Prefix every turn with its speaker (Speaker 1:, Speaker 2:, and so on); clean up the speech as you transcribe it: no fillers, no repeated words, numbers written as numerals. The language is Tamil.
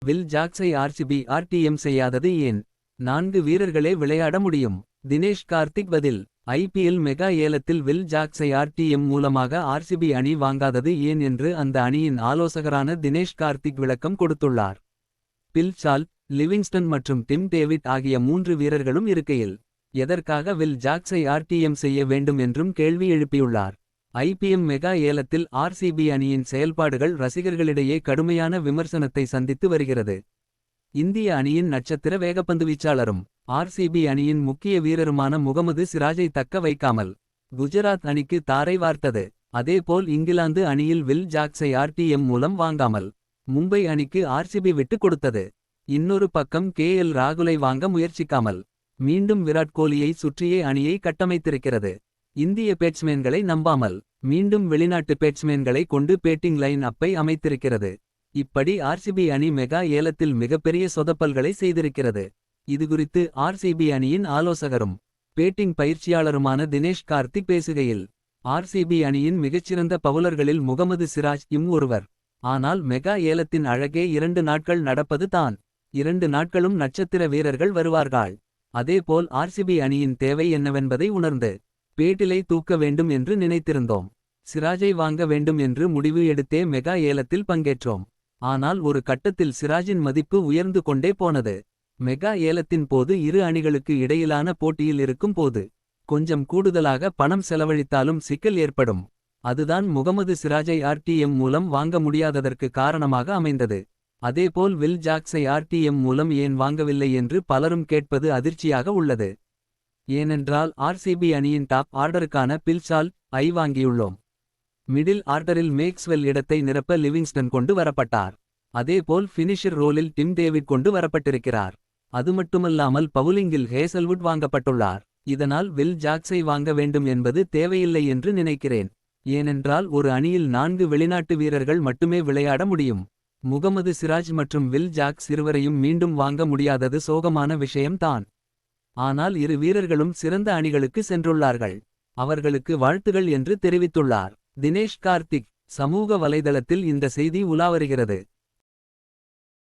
Speaker 1: வில் ஜாக்ஸை ஆர்சிபி ஆர்டிஎம் செய்யாதது ஏன்? 4 வீரர்களே விளையாட முடியும். தினேஷ் கார்த்திக் பதில். ஐபிஎல் மெகா ஏலத்தில் வில் ஜாக்ஸை ஆர்டிஎம் மூலமாக ஆர்சிபி அணி வாங்காதது ஏன் என்று அந்த அணியின் ஆலோசகரான தினேஷ் கார்த்திக் விளக்கம் கொடுத்துள்ளார். பில் சால்ட், லிவிங்ஸ்டன் மற்றும் டிம் டேவிட் ஆகிய 3 வீரர்களும் இருக்கையில் எதற்காக வில் ஜாக்ஸை ஆர்டிஎம் செய்ய வேண்டும் என்றும் கேள்வி எழுப்பியுள்ளார். ஐபிஎம் மெகா ஏலத்தில் ஆர்சிபி அணியின் செயல்பாடுகள் ரசிகர்களிடையே கடுமையான விமர்சனத்தை சந்தித்து வருகிறது. இந்திய அணியின் நட்சத்திர வேகப்பந்து வீச்சாளரும் ஆர்சிபி அணியின் முக்கிய வீரருமான முகமது சிராஜை தக்க வைக்காமல் குஜராத் அணிக்கு தாரை வார்த்தது. அதேபோல் இங்கிலாந்து அணியில் வில் ஜாக்ஸை ஆர்டிஎம் மூலம் வாங்காமல் மும்பை அணிக்கு ஆர்சிபி விட்டு கொடுத்தது. இன்னொரு பக்கம் KL ராகுலை வாங்க முயற்சிக்காமல் மீண்டும் விராட் கோலியை சுற்றியே அணியை கட்டமைத்திருக்கிறது. இந்திய பேட்ஸ்மேன்களை நம்பாமல் மீண்டும் வெளிநாட்டு பேட்ஸ்மேன்களை கொண்டு பேட்டிங் லைன் அப்பை அமைத்திருக்கிறது. இப்படி ஆர்சிபி அணி மெகா ஏலத்தில் மிகப்பெரிய சொதப்பல்களை செய்திருக்கிறது. இதுகுறித்து ஆர்சிபி அணியின் ஆலோசகரும் பேட்டிங் பயிற்சியாளருமான தினேஷ் கார்த்திக் பேசுகையில், ஆர்சிபி அணியின் மிகச்சிறந்த பவுலர்களில் முகமது சிராஜ் ஒருவர். ஆனால் மெகா ஏலத்தின் அழகே 2 நாட்கள் நடப்பது தான். 2 நாட்களும் நட்சத்திர வீரர்கள் வருவார்கள். அதேபோல் ஆர்சிபி அணியின் தேவை என்னவென்பதை உணர்ந்து பேட்டிலை தூக்க வேண்டும் என்று நினைத்திருந்தோம். சிராஜை வாங்க வேண்டும் என்று முடிவு எடுத்தே மெகா ஏலத்தில் பங்கேற்றோம். ஆனால் ஒரு கட்டத்தில் சிராஜின் மதிப்பு உயர்ந்து கொண்டே போனது. மெகா ஏலத்தின் போது இரு அணிகளுக்கு இடையிலான போட்டியில் இருக்கும் போது கொஞ்சம் கூடுதலாக பணம் செலவழித்தாலும் சிக்கல் ஏற்படும். அதுதான் முகமது சிராஜை ஆர்டிஎம் மூலம் வாங்க முடியாததற்கு காரணமாக அமைந்தது. அதேபோல் வில் ஜாக்ஸை ஆர்டிஎம் மூலம் ஏன் வாங்கவில்லை என்று பலரும் கேட்பது அதிர்ச்சியாக உள்ளது. ஏனென்றால் ஆர்சிபி அணியின் டாப் ஆர்டருக்கான பில் சால்ட் வாங்கியுள்ளோம். மிடில் ஆர்டரில் மேக்ஸ்வெல் இடத்தை நிரப்ப லிவிங்ஸ்டன் கொண்டு வரப்பட்டார். அதேபோல் ஃபினிஷர் ரோலில் டிம் டேவிட் கொண்டு வரப்பட்டிருக்கிறார். அதுமட்டுமல்லாமல் பவுலிங்கில் ஹேசல்வுட் வாங்கப்பட்டுள்ளார். இதனால் வில் ஜாக்ஸை வாங்க வேண்டும் என்பது தேவையில்லை என்று நினைக்கிறேன். ஏனென்றால் ஒரு அணியில் 4 வெளிநாட்டு வீரர்கள் மட்டுமே விளையாட முடியும். முகமது சிராஜ் மற்றும் வில் ஜாக்ஸ் இருவரையும் மீண்டும் வாங்க முடியாதது சோகமான விஷயம்தான். ஆனால் இரு வீரர்களும் சிறந்த அணிகளுக்கு சென்றுள்ளார்கள். அவர்களுக்கு வாழ்த்துகள் என்று தெரிவித்துள்ளார் தினேஷ் கார்த்திக். சமூக வலைதளத்தில் இந்த செய்தி உலாவருகிறது.